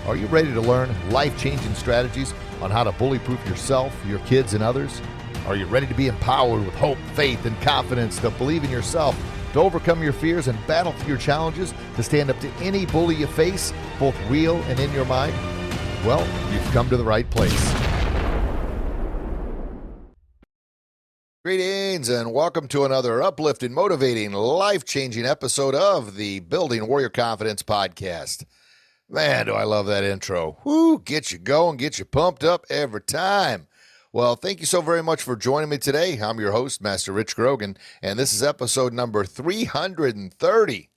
Are you ready to learn life-changing strategies on how to bully-proof yourself, your kids, and others? Are you ready to be empowered with hope, faith, and confidence to believe in yourself, to overcome your fears and battle through your challenges, to stand up to any bully you face, both real and in your mind? Well, you've come to the right place. Greetings and welcome to another uplifting, motivating, life-changing episode of the Building Warrior Confidence podcast. Man, do I love that intro. Woo, get you going, get you pumped up every time. Well, thank you so very much for joining me today. I'm your host, Master Rich Grogan, and this is episode number 330.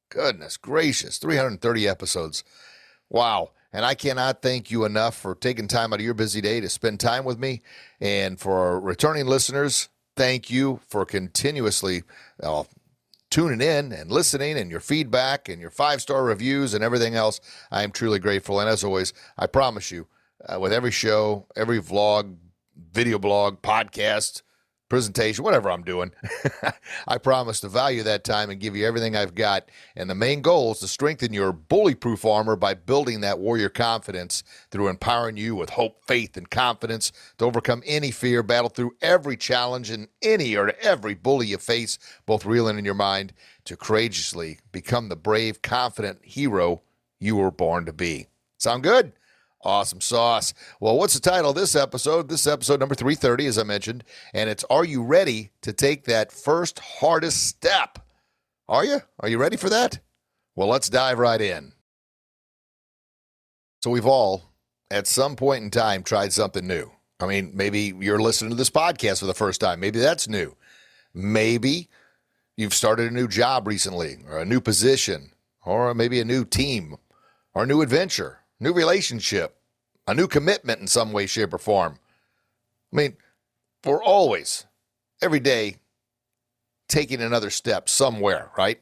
Goodness gracious, 330 episodes. Wow. And I cannot thank you enough for taking time out of your busy day to spend time with me. And for our returning listeners, thank you for continuously tuning in and listening and your feedback and your 5-star reviews and everything else. I am truly grateful. And as always, I promise you, with every show, every vlog, video blog, podcast, presentation, whatever I'm doing, I promise to value that time and give you everything I've got. And the main goal is to strengthen your bully-proof armor by building that warrior confidence through empowering you with hope, faith, and confidence to overcome any fear, battle through every challenge and any or every bully you face, both real and in your mind, to courageously become the brave, confident hero you were born to be. Sound good? Awesome sauce. Well, what's the title of this episode? This is episode number 330, as I mentioned, and it's Are You Ready to Take That First Hardest Step? Are you? Are you ready for that? Well, let's dive right in. So we've all, at some point in time, tried something new. I mean, maybe you're listening to this podcast for the first time. Maybe that's new. Maybe you've started a new job recently, or a new position, or maybe a new team, or a new adventure. New relationship, a new commitment in some way, shape, or form. I mean, we're always, every day, taking another step somewhere, right?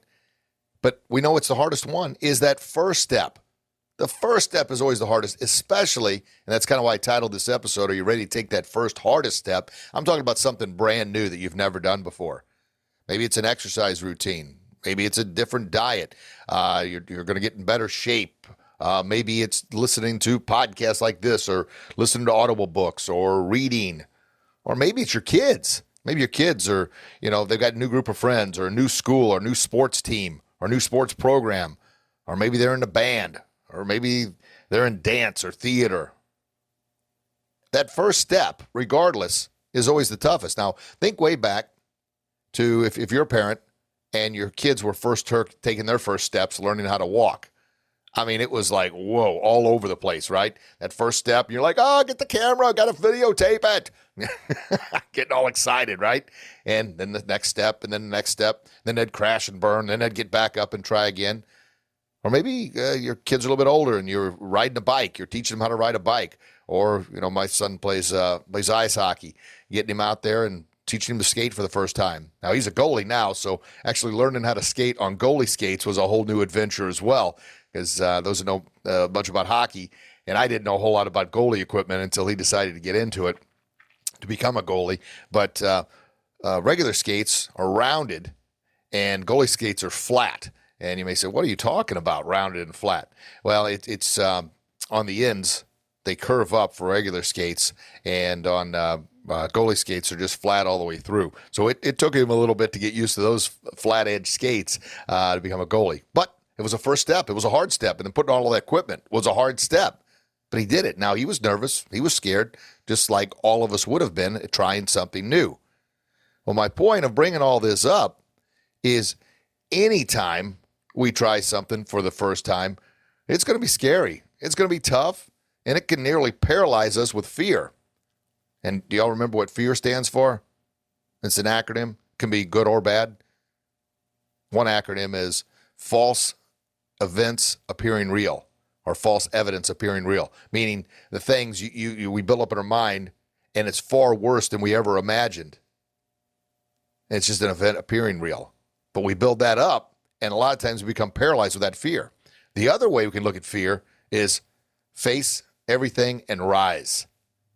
But we know it's the hardest one, is that first step. The first step is always the hardest, especially, and that's kind of why I titled this episode, Are You Ready to Take That First Hardest Step? I'm talking about something brand new that you've never done before. Maybe it's an exercise routine. Maybe it's a different diet. You're going to get in better shape. Maybe it's listening to podcasts like this, or listening to audible books, or reading, or maybe it's your kids. Maybe your kids are, they've got a new group of friends, or a new school, or a new sports team, or a new sports program, or maybe they're in a band, or maybe they're in dance or theater. That first step, regardless, is always the toughest. Now, think way back to if you're a parent and your kids were first taking their first steps, learning how to walk. I mean, it was like, whoa, all over the place, right? That first step, you're like, oh, get the camera, got to videotape it. Getting all excited, right? And then the next step, and then the next step, then they'd crash and burn, then they'd get back up and try again. Or maybe your kids are a little bit older and you're riding a bike, you're teaching them how to ride a bike. Or, my son plays ice hockey, getting him out there and teaching him to skate for the first time. Now, he's a goalie now, so actually learning how to skate on goalie skates was a whole new adventure as well. Because those who know a bunch about hockey, and I didn't know a whole lot about goalie equipment until he decided to get into it to become a goalie. But regular skates are rounded, and goalie skates are flat. And you may say, what are you talking about, rounded and flat? Well, it's on the ends, they curve up for regular skates, and on goalie skates are just flat all the way through. So it took him a little bit to get used to those flat-edge skates to become a goalie. But it was a first step. It was a hard step. And then putting on all that equipment was a hard step. But he did it. Now, he was nervous. He was scared, just like all of us would have been trying something new. Well, my point of bringing all this up is anytime we try something for the first time, it's going to be scary. It's going to be tough, and it can nearly paralyze us with fear. And do y'all remember what fear stands for? It's an acronym. It can be good or bad. One acronym is false events appearing real, or false evidence appearing real, meaning the things we build up in our mind, and it's far worse than we ever imagined. And it's just an event appearing real. But we build that up, and a lot of times we become paralyzed with that fear. The other way we can look at fear is face everything and rise.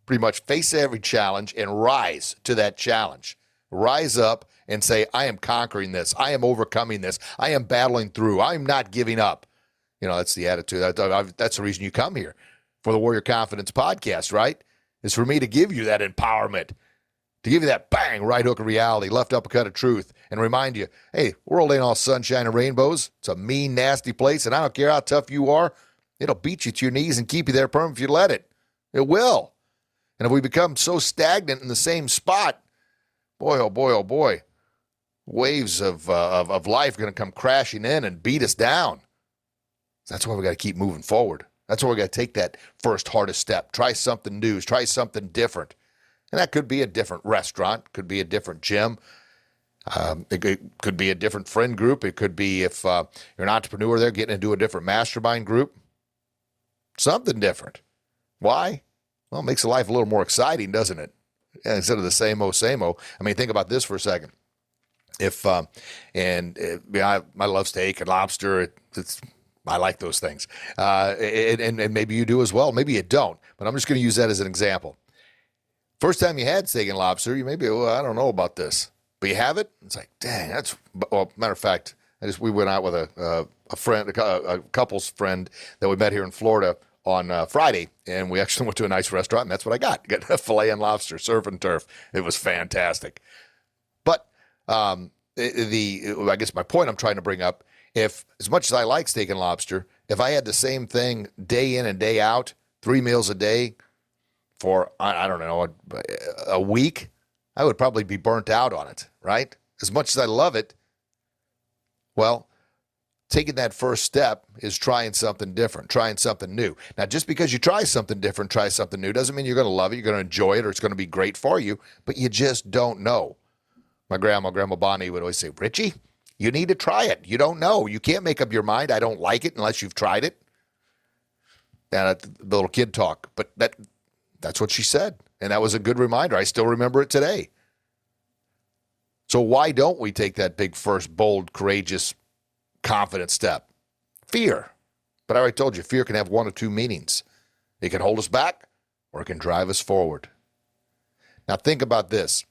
Pretty much face every challenge and rise to that challenge. Rise up and say, I am conquering this. I am overcoming this. I am battling through. I am not giving up. That's the attitude. That's the reason you come here for the Warrior Confidence podcast, right? It's for me to give you that empowerment, to give you that bang, right hook of reality, left uppercut of truth, and remind you, hey, world ain't all sunshine and rainbows. It's a mean, nasty place, and I don't care how tough you are. It'll beat you to your knees and keep you there permanent if you let it. It will. And if we become so stagnant in the same spot, boy, oh boy, oh boy, waves of life are going to come crashing in and beat us down. That's why we got to keep moving forward. That's why we got to take that first hardest step. Try something new. Try something different. And that could be a different restaurant. Could be a different gym. It could be a different friend group. It could be if you're an entrepreneur there getting into a different mastermind group. Something different. Why? Well, it makes life a little more exciting, doesn't it? Instead of the same old, same old. I mean, think about this for a second. I love steak and lobster. I like those things. And maybe you do as well. Maybe you don't. But I'm just going to use that as an example. First time you had steak and lobster, you maybe, I don't know about this. But you have it? It's like, dang, matter of fact, we went out with a friend, a couple's friend that we met here in Florida on Friday, and we actually went to a nice restaurant, and that's what I got. Got a filet and lobster, surf and turf. It was fantastic. But I guess my point I'm trying to bring up, if as much as I like steak and lobster, if I had the same thing day in and day out, 3 meals a day for, I don't know, a week, I would probably be burnt out on it, right? As much as I love it, well, taking that first step is trying something different, trying something new. Now, just because you try something different, try something new, doesn't mean you're going to love it, you're going to enjoy it, or it's going to be great for you, but you just don't know. My Grandma Bonnie would always say, Richie, you need to try it. You don't know. You can't make up your mind. I don't like it unless you've tried it. And the little kid talk, but that's what she said. And that was a good reminder. I still remember it today. So why don't we take that big first, bold, courageous, confident step? Fear. But I already told you, fear can have one of two meanings. It can hold us back or it can drive us forward. Now think about this.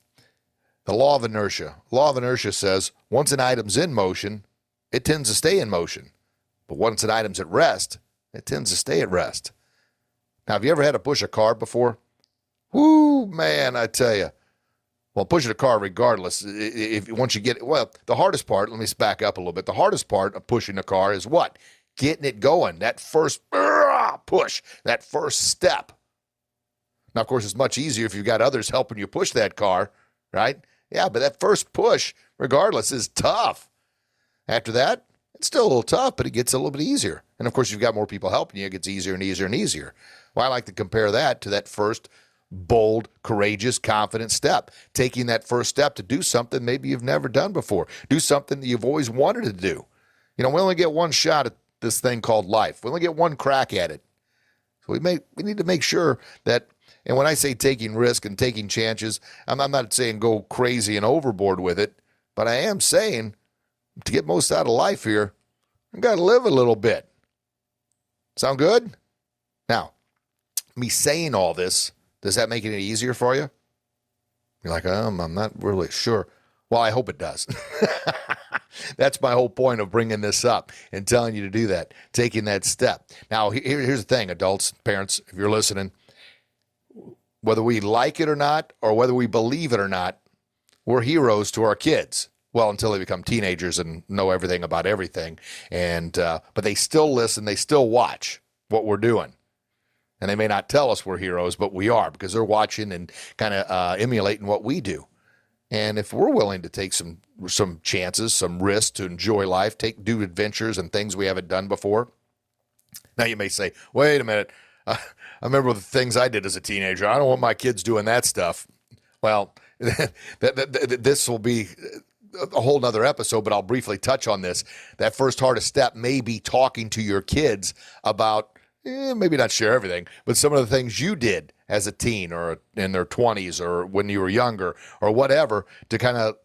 The law of inertia. Law of inertia says once an item's in motion, it tends to stay in motion. But once an item's at rest, it tends to stay at rest. Now, have you ever had to push a car before? Whoo, man, I tell you. Well, pushing a car regardless, once you get it, well, the hardest part, let me back up a little bit. The hardest part of pushing a car is what? Getting it going, that first push, that first step. Now, of course, it's much easier if you've got others helping you push that car, right? Yeah, but that first push, regardless, is tough. After that, it's still a little tough, but it gets a little bit easier. And, of course, you've got more people helping you. It gets easier and easier and easier. Well, I like to compare that to that first bold, courageous, confident step. Taking that first step to do something maybe you've never done before. Do something that you've always wanted to do. We only get one shot at this thing called life. We only get one crack at it. So we need to make sure that, and when I say taking risk and taking chances, I'm not saying go crazy and overboard with it, but I am saying to get most out of life here, I've got to live a little bit. Sound good? Now, me saying all this, does that make it any easier for you? You're like, I'm not really sure. Well, I hope it does. That's my whole point of bringing this up and telling you to do that, taking that step. Now, here's the thing, adults, parents, if you're listening, whether we like it or not, or whether we believe it or not, we're heroes to our kids. Well, until they become teenagers and know everything about everything. But they still listen, they still watch what we're doing. And they may not tell us we're heroes, but we are, because they're watching and kind of emulating what we do. And if we're willing to take some chances, some risks to enjoy life, do adventures and things we haven't done before. Now you may say, wait a minute, I remember the things I did as a teenager. I don't want my kids doing that stuff. Well, this will be a whole nother episode, but I'll briefly touch on this. That first hardest step may be talking to your kids about, maybe not share everything, but some of the things you did as a teen or in their 20s or when you were younger or whatever, to kind of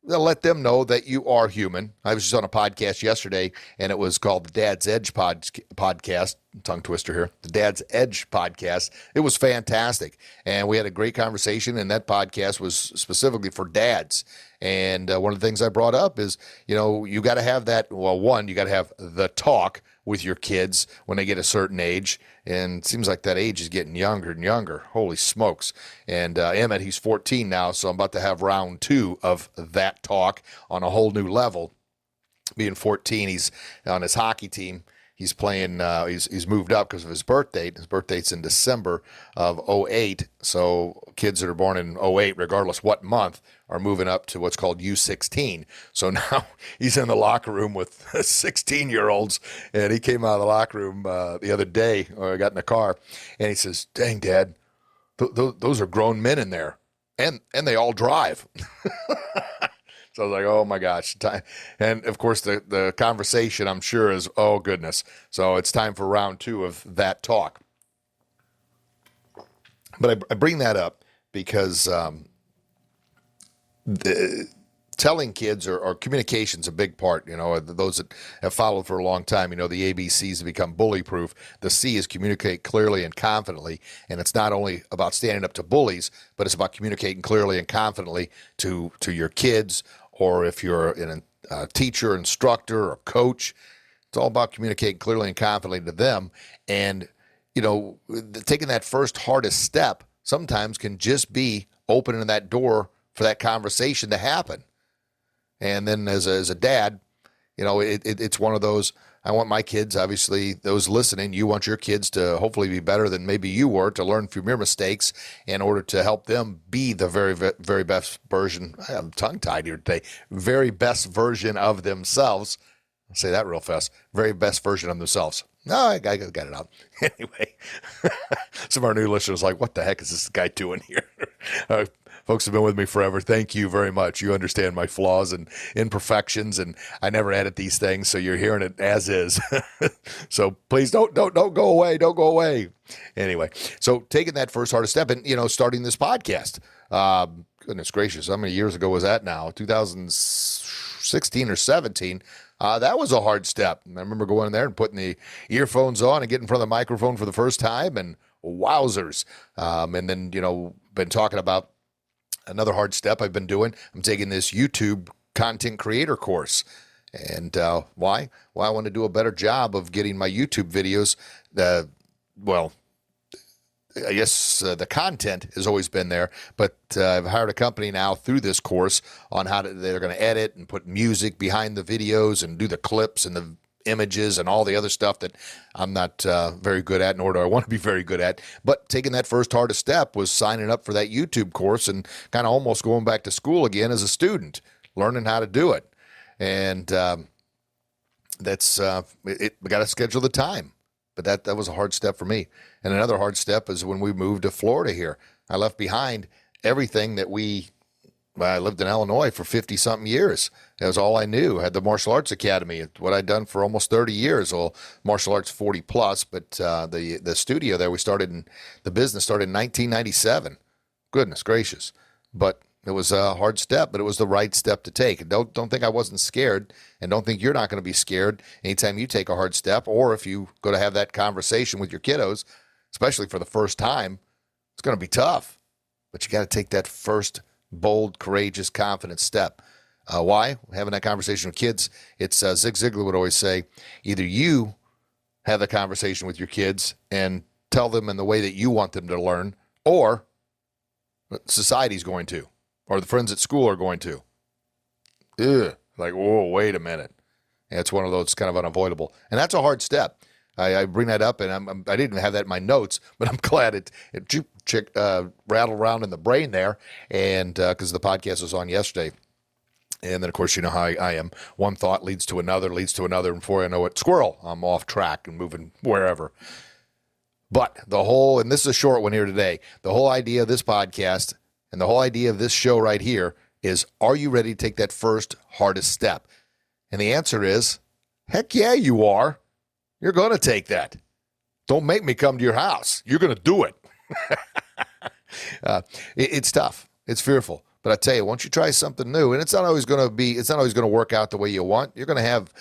let them know that you are human. I was just on a podcast yesterday, and it was called the Dad's Edge podcast. tongue twister here, the Dad's Edge podcast. It was fantastic. And we had a great conversation, and that podcast was specifically for dads. And one of the things I brought up is, you got to have that. Well, one, you got to have the talk with your kids when they get a certain age. And it seems like that age is getting younger and younger. Holy smokes. And Emmett, he's 14 now, so I'm about to have round 2 of that talk on a whole new level. Being 14, he's on his hockey team. He's playing, he's moved up because of his birth date. His birth date's in December of '08. So kids that are born in '08, regardless what month, are moving up to what's called U16. So now he's in the locker room with 16-year-olds. And he came out of the locker room the other day, or I got in the car, and he says, "Dang, Dad, those are grown men in there. And they all drive." So I was like, oh, my gosh. And, of course, the conversation, I'm sure, is, oh, goodness. So it's time for round 2 of that talk. But I bring that up because telling kids or communication is a big part. Those that have followed for a long time, the ABCs have become bully proof. The C is communicate clearly and confidently. And it's not only about standing up to bullies, but it's about communicating clearly and confidently to your kids, or if you're a teacher, instructor, or coach. It's all about communicating clearly and confidently to them. And, taking that first hardest step sometimes can just be opening that door for that conversation to happen. And then as a dad, it's one of those, I want my kids, obviously, those listening, you want your kids to hopefully be better than maybe you were, to learn from your mistakes in order to help them be the very, very best version. I'm tongue-tied here today. Very best version of themselves. I'll say that real fast. Very best version of themselves. No, I got it out. Anyway, some of our new listeners are like, what the heck is this guy doing here? Folks have been with me forever. Thank you very much. You understand my flaws and imperfections, and I never edit these things, so you're hearing it as is. So please don't go away. Don't go away. Anyway, so taking that first hardest step and, starting this podcast. Goodness gracious, how many years ago was that now? 2016 or 17. That was a hard step. I remember going in there and putting the earphones on and getting in front of the microphone for the first time, and wowzers. And then, been talking about another hard step I've been doing. I'm taking this YouTube content creator course. And why? Well, I want to do a better job of getting my YouTube videos. I guess the content has always been there, but I've hired a company now through this course on how they're going to edit and put music behind the videos and do the clips and the images and all the other stuff that I'm not very good at, nor do I want to be very good at. But taking that first hardest step was signing up for that YouTube course and kind of almost going back to school again as a student, learning how to do it. And that's we got to schedule the time. But that was a hard step for me. And another hard step is when we moved to Florida here. I left behind everything that I lived in Illinois for 50-something years. That was all I knew. I had the martial arts academy, what I'd done for almost 30 years. Well, martial arts 40 plus, but the studio there, the business started in 1997. Goodness gracious. But it was a hard step, but it was the right step to take. Don't think I wasn't scared, and don't think you're not going to be scared anytime you take a hard step, or if you go to have that conversation with your kiddos, especially for the first time. It's going to be tough, but you got to take that first bold, courageous, confident step. Why? Having that conversation with kids, it's Zig Ziglar would always say, either you have the conversation with your kids and tell them in the way that you want them to learn, or society's going to, or the friends at school are going to. Ugh. Like, whoa, wait a minute. And it's one of those kind of unavoidable. And that's a hard step. I bring that up, and I didn't have that in my notes, but I'm glad it rattled around in the brain there, and because the podcast was on yesterday. And then, of course, you know how I am. One thought leads to another, and before I know it, squirrel, I'm off track and moving wherever. But and this is a short one here today, the whole idea of this podcast and the whole idea of this show right here is, are you ready to take that first hardest step? And the answer is, heck yeah, you are. You're going to take that. Don't make me come to your house. You're going to do it. It's tough. It's fearful. But I tell you, once you try something new, and it's not always going to work out the way you want. You're going to have,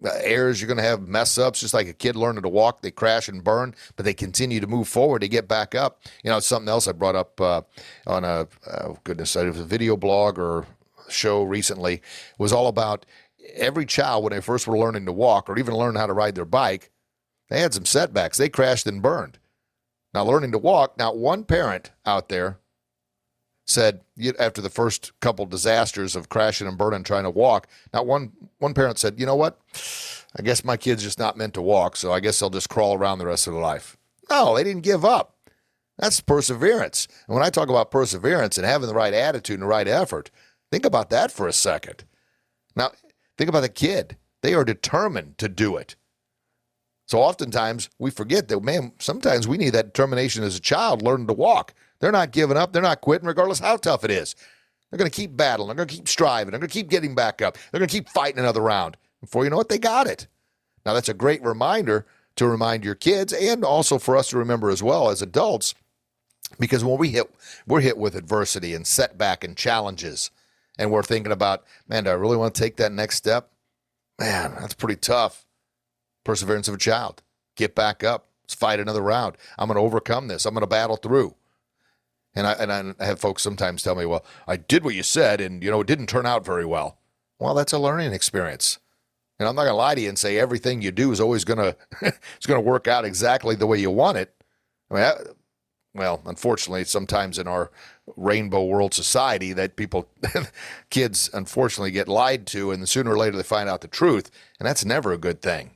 errors. You're going to have mess ups, just like a kid learning to walk. They crash and burn, but they continue to move forward. They get back up. Something else I brought up on it was a video blog or show recently, was all about every child when they first were learning to walk or even learning how to ride their bike. They had some setbacks. They crashed and burned. Now, learning to walk, not one parent out there said, after the first couple disasters of crashing and burning trying to walk, not one parent said, you know what, I guess my kid's just not meant to walk, so I guess they'll just crawl around the rest of their life. No, they didn't give up. That's perseverance. And when I talk about perseverance and having the right attitude and the right effort, think about that for a second. Now, think about the kid. They are determined to do it. So oftentimes we forget that, man, sometimes we need that determination as a child learning to walk. They're not giving up. They're not quitting, regardless how tough it is. They're going to keep battling. They're going to keep striving. They're going to keep getting back up. They're going to keep fighting another round. Before you know it, they got it. Now, that's a great reminder to remind your kids, and also for us to remember as well as adults, because when we're hit with adversity and setback and challenges, and we're thinking about, man, do I really want to take that next step? Man, that's pretty tough. Perseverance of a child. Get back up. Let's fight another round. I'm going to overcome this. I'm going to battle through. And I have folks sometimes tell me, well, I did what you said, and, it didn't turn out very well. Well, that's a learning experience. And I'm not going to lie to you and say everything you do is always going to it's going to work out exactly the way you want it. Well, unfortunately, sometimes in our rainbow world society that kids unfortunately get lied to, and sooner or later they find out the truth, and that's never a good thing.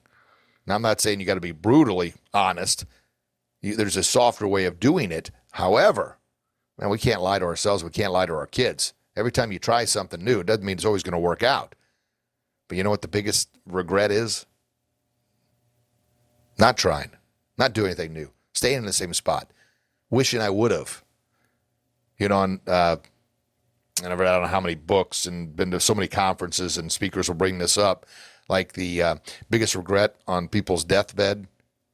Now, I'm not saying you got to be brutally honest. There's a softer way of doing it. However, man, we can't lie to ourselves. We can't lie to our kids. Every time you try something new, it doesn't mean it's always going to work out. But you know what the biggest regret is? Not trying, not doing anything new, staying in the same spot, wishing I would have. And I've read I don't know how many books and been to so many conferences, and speakers will bring this up. Like the biggest regret on people's deathbed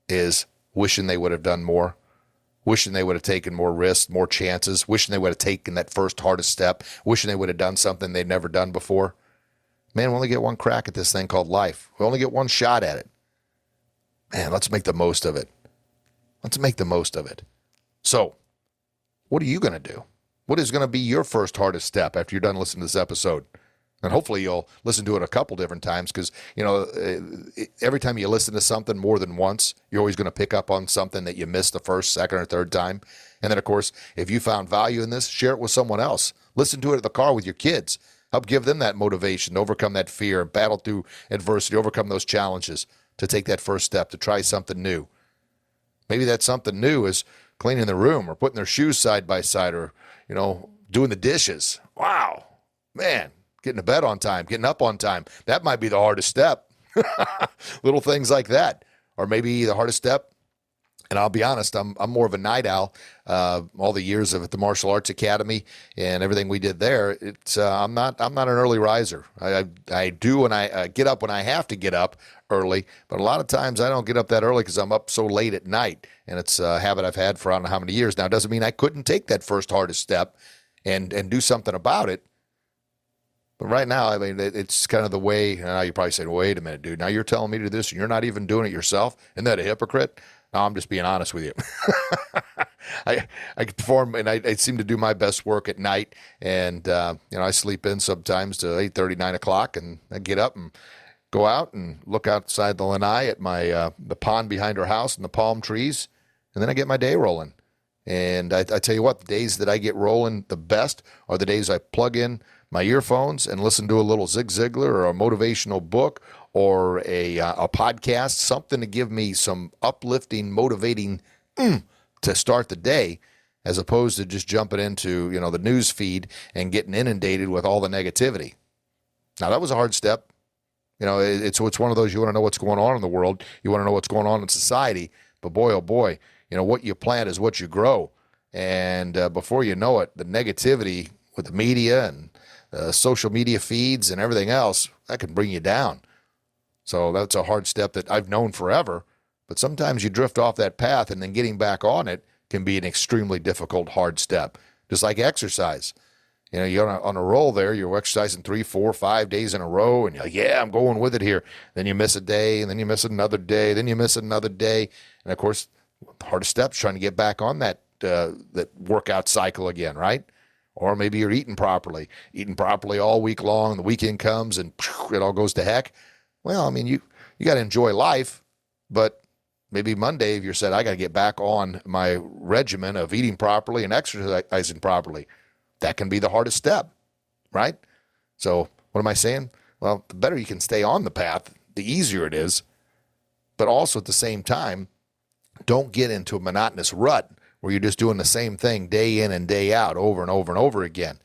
is wishing they would have done more, wishing they would have taken more risks, more chances, wishing they would have taken that first hardest step, wishing they would have done something they'd never done before. Man, we only get one crack at this thing called life. We only get one shot at it. Man, let's make the most of it. Let's make the most of it. So, what are you going to do? What is going to be your first hardest step after you're done listening to this episode? And hopefully you'll listen to it a couple different times, because, every time you listen to something more than once, you're always going to pick up on something that you missed the first, second, or third time. And then, of course, if you found value in this, share it with someone else. Listen to it in the car with your kids. Help give them that motivation to overcome that fear, battle through adversity, overcome those challenges, to take that first step, to try something new. Maybe that something new is cleaning the room or putting their shoes side by side, or, doing the dishes. Wow, man. Getting to bed on time, getting up on time. That might be the hardest step. Little things like that. Or maybe the hardest step, and I'll be honest, I'm more of a night owl. All the years of at the Martial Arts Academy and everything we did there, I'm not an early riser. I do when I get up when I have to get up early, but a lot of times I don't get up that early because I'm up so late at night, and it's a habit I've had for I don't know how many years now. It doesn't mean I couldn't take that first hardest step and do something about it. But right now, it's kind of the way. Now you're probably saying, wait a minute, dude. Now you're telling me to do this, and you're not even doing it yourself? Isn't that a hypocrite? No, I'm just being honest with you. I perform, and I seem to do my best work at night. And, I sleep in sometimes to 8:30, 9 o'clock, and I get up and go out and look outside the lanai at my the pond behind our house and the palm trees, and then I get my day rolling. And I tell you what, the days that I get rolling the best are the days I plug in my earphones and listen to a little Zig Ziglar or a motivational book or a podcast, something to give me some uplifting, motivating to start the day, as opposed to just jumping into, the news feed and getting inundated with all the negativity. Now, that was a hard step. It's one of those, you want to know what's going on in the world. You want to know what's going on in society. But boy, oh boy, what you plant is what you grow. And before you know it, the negativity with the media and social media feeds and everything else, that can bring you down. So that's a hard step that I've known forever. But sometimes you drift off that path, and then getting back on it can be an extremely difficult, hard step. Just like exercise. You're on a roll there. You're exercising 3, 4, 5 days in a row, and you're like, yeah, I'm going with it here. Then you miss a day, and then you miss another day, then you miss another day. And, of course, the hardest step is trying to get back on that workout cycle again, right? Or maybe you're eating properly all week long. The weekend comes, and it all goes to heck. Well, I mean, you got to enjoy life, but maybe Monday, if you said, I got to get back on my regimen of eating properly and exercising properly. That can be the hardest step, right? So what am I saying? Well, the better you can stay on the path, the easier it is. But also at the same time, don't get into a monotonous rut where you're just doing the same thing day in and day out over and over and over again.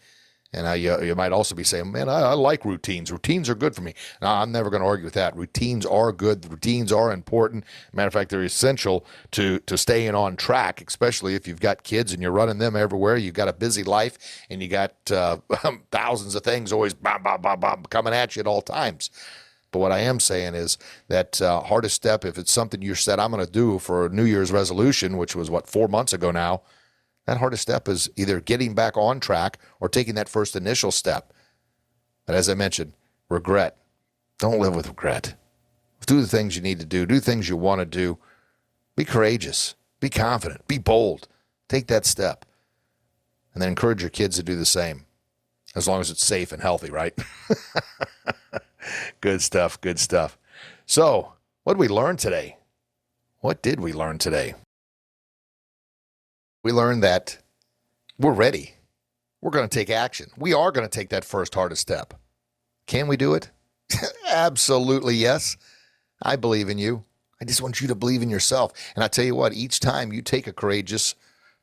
And you might also be saying, man, I like routines. Routines are good for me. No, I'm never going to argue with that. Routines are good. Routines are important. Matter of fact, they're essential to staying on track, especially if you've got kids and you're running them everywhere. You've got a busy life and you got thousands of things always coming at you at all times. But what I am saying is that hardest step, if it's something you said I'm going to do for a New Year's resolution, which was, 4 months ago now, that hardest step is either getting back on track or taking that first initial step. But as I mentioned, regret. Don't live with regret. Do the things you need to do. Do things you want to do. Be courageous. Be confident. Be bold. Take that step. And then encourage your kids to do the same. As long as it's safe and healthy, right? Good stuff. Good stuff. So, what did we learn today? What did we learn today? We learned that we're ready. We're going to take action. We are going to take that first hardest step. Can we do it? Absolutely, yes. I believe in you. I just want you to believe in yourself. And I tell you what, each time you take a courageous,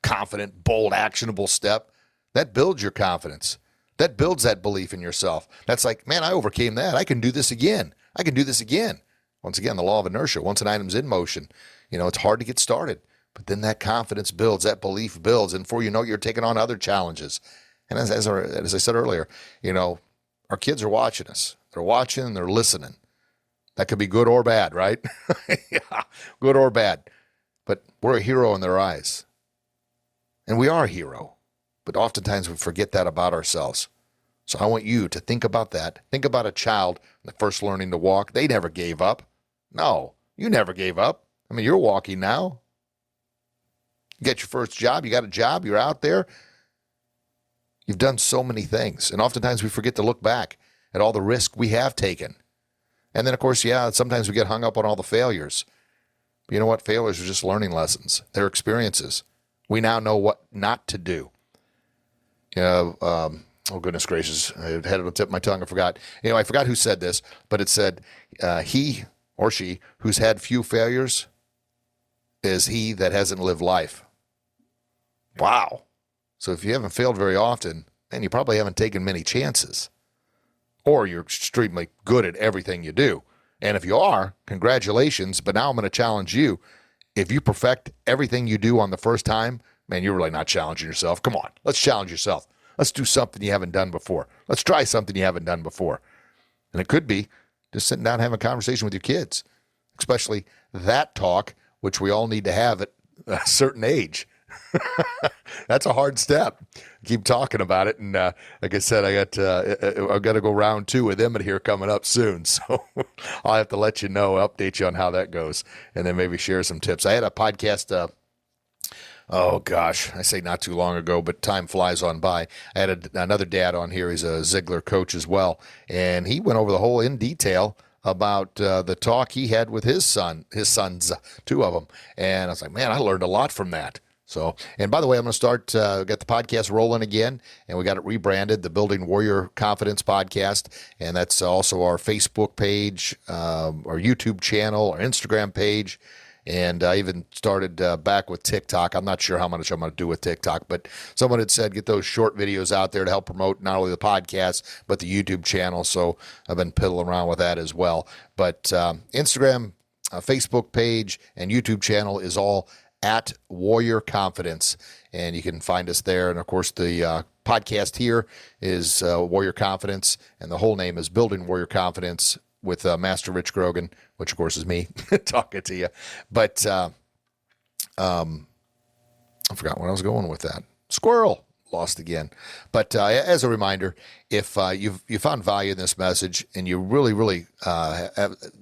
confident, bold, actionable step, that builds your confidence. That builds that belief in yourself. That's like, man, I overcame that. I can do this again. I can do this again. Once again, the law of inertia. Once an item's in motion, it's hard to get started. But then that confidence builds, that belief builds, and before you know it, you're taking on other challenges. And as I said earlier, our kids are watching us. They're watching and they're listening. That could be good or bad, right? Yeah, good or bad. But we're a hero in their eyes. And we are a hero. But oftentimes we forget that about ourselves. So I want you to think about that. Think about a child first learning to walk. They never gave up. No, you never gave up. I mean, you're walking now. You got your first job. You got a job. You're out there. You've done so many things. And oftentimes we forget to look back at all the risk we have taken. And then, of course, sometimes we get hung up on all the failures. But you know what? Failures are just learning lessons. They're experiences. We now know what not to do. Oh, goodness gracious. I had it on the tip of my tongue. I forgot. I forgot who said this, but it said, he or she who's had few failures is he that hasn't lived life. Wow. So if you haven't failed very often, then you probably haven't taken many chances. Or you're extremely good at everything you do. And if you are, congratulations. But now I'm going to challenge you. If you perfect everything you do on the first time, man, you're really not challenging yourself. Come on, let's challenge yourself. Let's do something you haven't done before. Let's try something you haven't done before. And it could be just sitting down and having a conversation with your kids, especially that talk, which we all need to have at a certain age. That's a hard step. Keep talking about it, and like I said, I've got to go round 2 with Emmett here coming up soon, so I'll have to let you know, update you on how that goes, and then maybe share some tips. I had a podcast. Oh gosh, I say not too long ago, but time flies on by. I had another dad on here. He's a Ziegler coach as well, and he went over the whole in detail about the talk he had with his sons, 2 of them, and I was like, man, I learned a lot from that. So, and by the way, I'm going to start, get the podcast rolling again, and we got it rebranded, the Building Warrior Confidence Podcast, and that's also our Facebook page, our YouTube channel, our Instagram page, and I even started back with TikTok. I'm not sure how much I'm going to do with TikTok, but someone had said get those short videos out there to help promote not only the podcast, but the YouTube channel, so I've been piddling around with that as well. But Instagram, Facebook page, and YouTube channel is all at Warrior Confidence, and you can find us there. And of course, the podcast here is Warrior Confidence, and the whole name is Building Warrior Confidence with Master Rich Grogan, which of course is me talking to you. But I forgot where I was going with that. Squirrel, lost again. But as a reminder, if you found value in this message and you really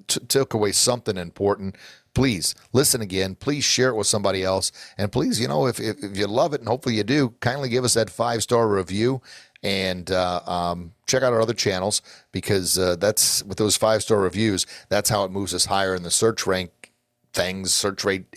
took away something important, please listen again. Please share it with somebody else. And please, if you love it, and hopefully you do, kindly give us that 5-star review and check out our other channels, because that's with those 5-star reviews, that's how it moves us higher in the search rate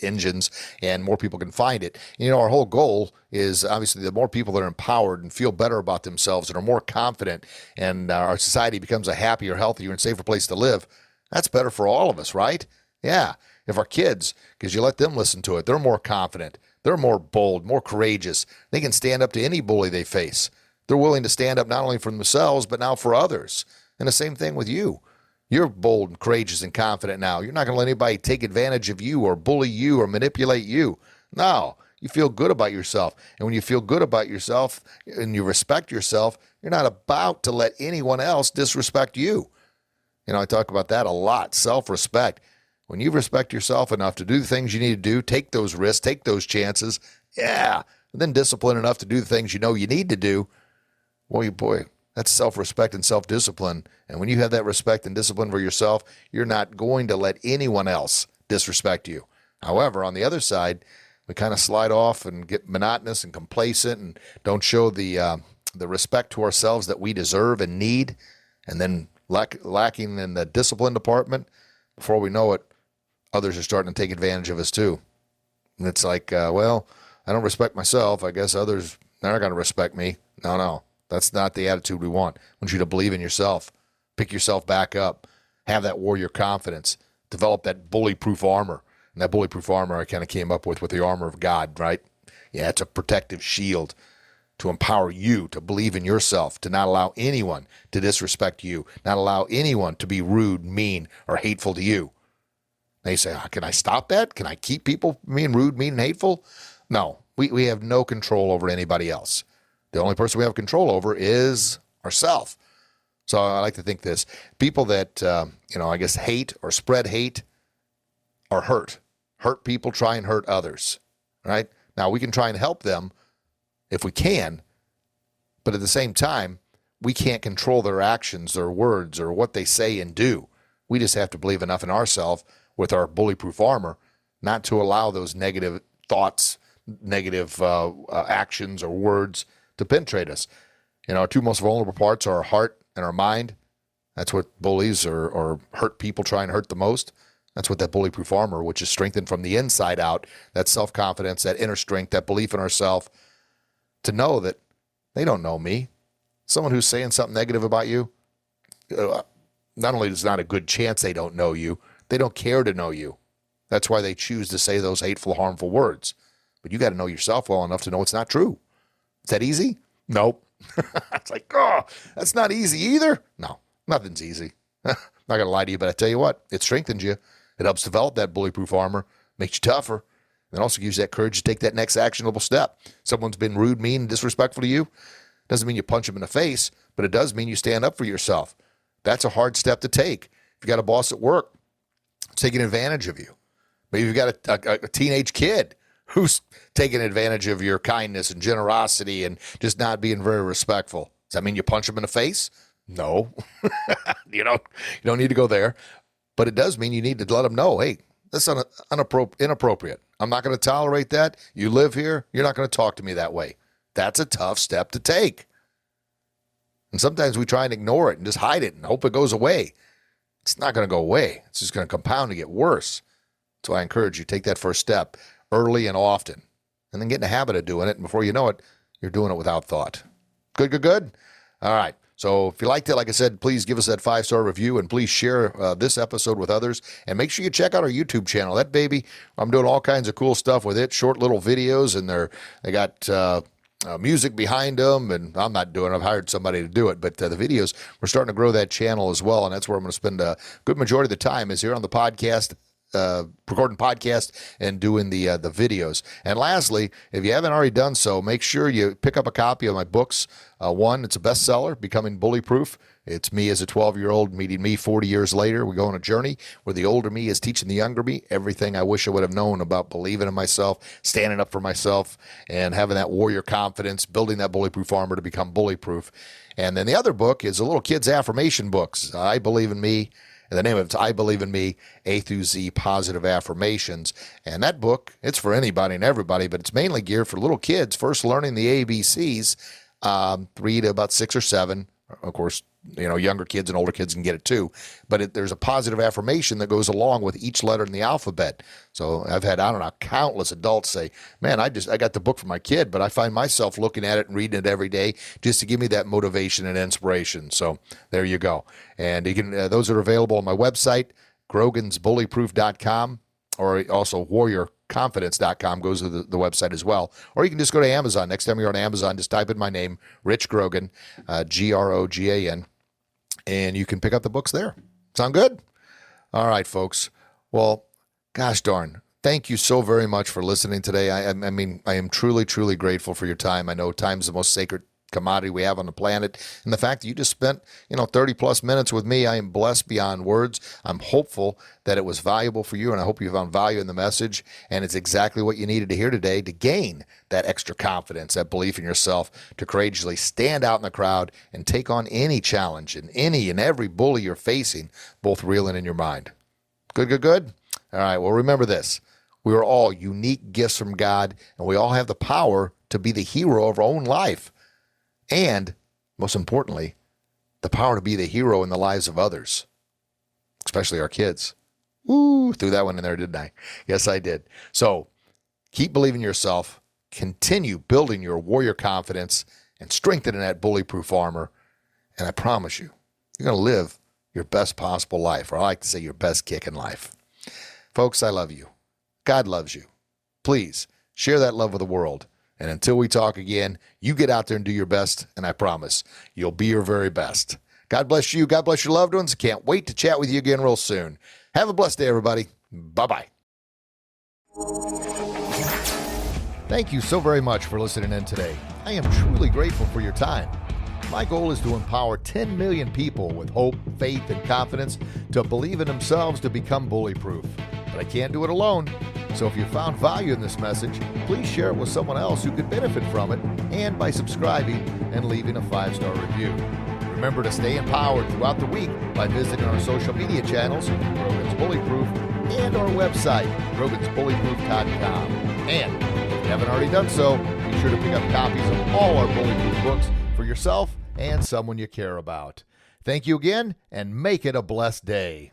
engines, and more people can find it. Our whole goal is obviously the more people that are empowered and feel better about themselves and are more confident, and our society becomes a happier, healthier, and safer place to live. That's better for all of us, right? Yeah. If our kids, because you let them listen to it, they're more confident, they're more bold, more courageous. They can stand up to any bully they face. They're willing to stand up not only for themselves, but now for others. And the same thing with you. You're bold and courageous and confident now. You're not going to let anybody take advantage of you or bully you or manipulate you. No, you feel good about yourself. And when you feel good about yourself and you respect yourself, you're not about to let anyone else disrespect you. I talk about that a lot, self-respect. When you respect yourself enough to do the things you need to do, take those risks, take those chances, and then discipline enough to do the things you know you need to do, boy, that's self-respect and self-discipline. And when you have that respect and discipline for yourself, you're not going to let anyone else disrespect you. However, on the other side, we kind of slide off and get monotonous and complacent and don't show the respect to ourselves that we deserve and need, and then lacking in the discipline department. Before we know it, others are starting to take advantage of us too. And it's like, I don't respect myself. I guess others, they're not going to respect me. No. That's not the attitude we want. I want you to believe in yourself. Pick yourself back up. Have that warrior confidence. Develop that bully-proof armor. And that bully-proof armor I kind of came up with the armor of God, right? Yeah, it's a protective shield to empower you to believe in yourself, to not allow anyone to disrespect you, not allow anyone to be rude, mean, or hateful to you. Now you say, can I stop that? Can I keep people being rude, mean, and hateful? No, we have no control over anybody else. The only person we have control over is ourselves. So I like to think this. People that, hate or spread hate are hurt. Hurt people try and hurt others, right? Now, we can try and help them if we can, but at the same time, we can't control their actions, their words, or what they say and do. We just have to believe enough in ourselves with our bully-proof armor not to allow those negative thoughts, negative actions or words to penetrate us. Our two most vulnerable parts are our heart and our mind. That's what bullies or hurt people try and hurt the most. That's what that bully-proof armor, which is strengthened from the inside out, that self-confidence, that inner strength, that belief in ourselves, to know that they don't know me. Someone who's saying something negative about you, not only is it not a good chance they don't know you, they don't care to know you. That's why they choose to say those hateful, harmful words. But you got to know yourself well enough to know it's not true. Is that easy? Nope. It's like, that's not easy either. No, nothing's easy. Not going to lie to you, but I tell you what, it strengthens you. It helps develop that bulletproof armor, makes you tougher, and also gives you that courage to take that next actionable step. Someone's been rude, mean, and disrespectful to you. Doesn't mean you punch them in the face, but it does mean you stand up for yourself. That's a hard step to take. If you got a boss at work taking advantage of you, maybe you've got a teenage kid who's taking advantage of your kindness and generosity and just not being very respectful. Does that mean you punch them in the face? No. You don't need to go there. But it does mean you need to let them know, hey, that's inappropriate. I'm not going to tolerate that. You live here. You're not going to talk to me that way. That's a tough step to take. And sometimes we try and ignore it and just hide it and hope it goes away. It's not going to go away. It's just going to compound and get worse. So I encourage you, take that first step early and often, and then get in the habit of doing it. And before you know it, you're doing it without thought. Good. All right. So if you liked it, like I said, please give us that 5-star review, and please share this episode with others. And make sure you check out our YouTube channel. That baby, I'm doing all kinds of cool stuff with it, short little videos, and they got music behind them. And I'm not doing it. I've hired somebody to do it. But the videos, we're starting to grow that channel as well, and that's where I'm going to spend a good majority of the time is here on the podcast recording podcasts and doing the videos. And lastly, if you haven't already done so, make sure you pick up a copy of my books. One, it's a bestseller, Becoming Bullyproof. It's me as a 12-year-old meeting me 40 years later. We go on a journey where the older me is teaching the younger me everything I wish I would have known about believing in myself, standing up for myself, and having that warrior confidence, building that bullyproof armor to become bullyproof. And then the other book is a little kid's affirmation books. I Believe in Me. And the name of it's I Believe in Me, A through Z Positive Affirmations. And that book, it's for anybody and everybody, but it's mainly geared for little kids first learning the ABCs, 3 to about 6 or 7. Of course, younger kids and older kids can get it too. But there's a positive affirmation that goes along with each letter in the alphabet. So I've had, countless adults say, man, I got the book for my kid, but I find myself looking at it and reading it every day just to give me that motivation and inspiration. So there you go. And you can those are available on my website, grogansbullyproof.com, or also warriorconfidence.com goes to the website as well. Or you can just go to Amazon. Next time you're on Amazon, just type in my name, Rich Grogan, Grogan, and you can pick up the books there. Sound good? All right, folks. Well, gosh darn. Thank you so very much for listening today. I am truly, truly grateful for your time. I know time's the most sacred commodity we have on the planet. And the fact that you just spent, 30 plus minutes with me, I am blessed beyond words. I'm hopeful that it was valuable for you, and I hope you found value in the message. And it's exactly what you needed to hear today to gain that extra confidence, that belief in yourself, to courageously stand out in the crowd and take on any challenge and any and every bully you're facing, both real and in your mind. Good? All right, well, remember this. We are all unique gifts from God, and we all have the power to be the hero of our own life. And, most importantly, the power to be the hero in the lives of others, especially our kids. Woo, threw that one in there, didn't I? Yes, I did. So keep believing in yourself, continue building your warrior confidence, and strengthening that bullyproof armor. And I promise you, you're going to live your best possible life, or I like to say your best kick in life. Folks, I love you. God loves you. Please share that love with the world. And until we talk again, you get out there and do your best, and I promise you'll be your very best. God bless you. God bless your loved ones. Can't wait to chat with you again real soon. Have a blessed day, everybody. Bye-bye. Thank you so very much for listening in today. I am truly grateful for your time. My goal is to empower 10 million people with hope, faith, and confidence to believe in themselves to become bullyproof. But I can't do it alone. So if you found value in this message, please share it with someone else who could benefit from it, and by subscribing and leaving a 5-star review. Remember to stay empowered throughout the week by visiting our social media channels, Grogan's Bullyproof, and our website, grogansbullyproof.com. And if you haven't already done so, be sure to pick up copies of all our bullyproof books for yourself and someone you care about. Thank you again, and make it a blessed day.